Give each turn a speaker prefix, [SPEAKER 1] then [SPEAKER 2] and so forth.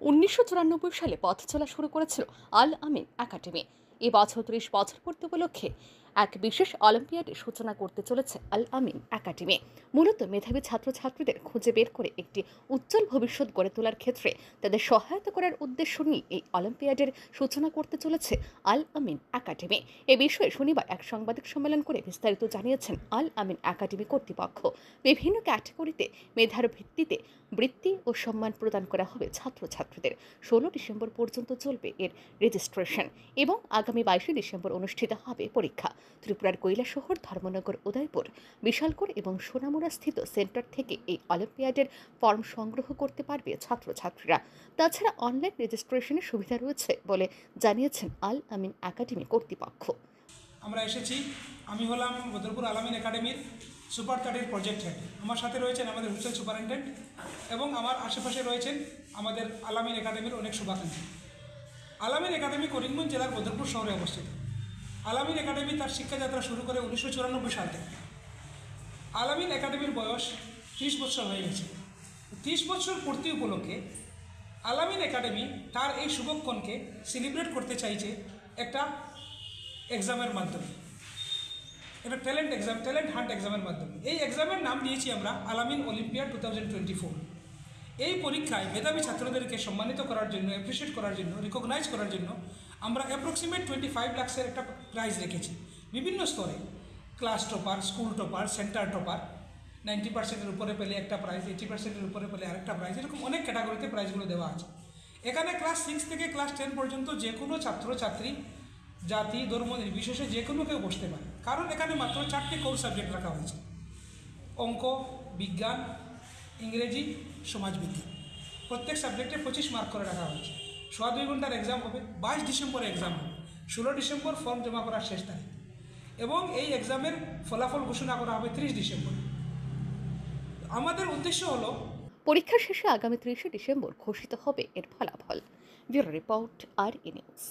[SPEAKER 1] 1994 সালে পথ চলা শুরু করেছিল আল আমিন একাডেমি। এবছর 30 বছর পূর্তি উপলক্ষে এক বিশেষ অলিম্পিয়াডের সূচনা করতে চলেছে আল আমিন একাডেমি। মূলত মেধাবী ছাত্রছাত্রীদের খুঁজে বের করে একটি উজ্জ্বল ভবিষ্যৎ গড়ে তোলার ক্ষেত্রে তাদের সহায়তা করার উদ্দেশ্য নিয়ে এই অলিম্পিয়াডের সূচনা করতে চলেছে আল আমিন একাডেমি। এ বিষয়ে শনিবার এক সাংবাদিক সম্মেলন করে বিস্তারিত জানিয়েছেন আল আমিন একাডেমি কর্তৃপক্ষ। বিভিন্ন ক্যাটাগরিতে মেধার ভিত্তিতে বৃত্তি ও সম্মান প্রদান করা হবে ছাত্রছাত্রীদের। 16 ডিসেম্বর পর্যন্ত চলবে এর রেজিস্ট্রেশন এবং আগামী 22 ডিসেম্বর অনুষ্ঠিত হবে পরীক্ষা। ত্রিপুরার কৈলাসহর, ধর্মনগর, উদয়পুর, বিশালগড় এবং সোনামুড়া স্থিত সেন্টার থেকে এই অলিম্পিয়াডের ফর্ম সংগ্রহ করতে পারবে ছাত্রছাত্রীরা। তাছাড়া অনলাইন রেজিস্ট্রেশনের সুবিধা রয়েছে বলে জানিয়েছেন আল আমিন একাডেমি কর্তৃপক্ষ।
[SPEAKER 2] আমরা এসেছি, আমি হলাম বদরপুর আল আমিন একাডেমির সুপার 30 প্রজেক্ট হেড। আমার সাথে রয়েছেন আমাদের হোস্টেল সুপারিনটেন্ডেন্ট এবং আমার আশেপাশে রয়েছেন আমাদের আল আমিন একাডেমির অনেক শুভাকাঙ্ক্ষী। আল আমিন একাডেমি করিমগঞ্জ জেলার বদরপুর শহরে অবস্থিত। আল আমিন একাডেমি তার শিক্ষাযাত্রা শুরু করে 1994 সাল থেকে। আল আমিন একাডেমির বয়স 30 বছর হয়ে গেছে। 30 বছর পূর্তি উপলক্ষে আল আমিন একাডেমি তার এই শুভক্ষণকে সেলিব্রেট করতে চাইছে একটা এক্সামের মাধ্যমে, একটা ট্যালেন্ট হান্ট এক্সামের মাধ্যমে। এই এক্সামের নাম দিয়েছি আমরা আল আমিন অলিম্পিয়াড 2024। এই পরীক্ষায় মেধাবী ছাত্রদেরকে সম্মানিত করার জন্য, অ্যাপ্রিসিয়েট করার জন্য, রিকগনাইজ করার জন্য আমরা অ্যাপ্রক্সিমেট 25 লাখসের একটা প্রাইজ রেখেছি। বিভিন্ন স্তরে class topper, school topper, centre topper, 90%-এর উপরে পেলে একটা প্রাইজ, 80%-এর উপরে পেলে আরেকটা প্রাইজ, এরকম অনেক ক্যাটাগরিতে প্রাইজগুলো দেওয়া আছে। এখানে ক্লাস 6 থেকে ক্লাস 10 পর্যন্ত যে কোনো ছাত্রছাত্রী জাতি, ধর্ম নির্বিশেষে যে কোনো কেউ বসতে পারে, কারণ এখানে মাত্র 4টি কোর সাবজেক্ট রাখা হয়েছে: অঙ্ক, বিজ্ঞান, ইংরেজি, সমাজবিজ্ঞান। প্রত্যেক সাবজেক্টে 25 মার্ক করে রাখা হয়েছে। 2.5 ঘন্টার এক্সাম হবে। 22 ডিসেম্বর এক্সাম হবে। 16 ডিসেম্বর ফর্ম জমা করার শেষ তারিখ এবং এই এক্সামের ফলাফল ঘোষণা করা হবে 30 ডিসেম্বর। আমাদের উদ্দেশ্য হলো
[SPEAKER 1] পরীক্ষা শেষে আগামী 30 ডিসেম্বর ঘোষিত হবে এর ফলাফল। ব্যুরো রিপোর্ট, আর নিউজ।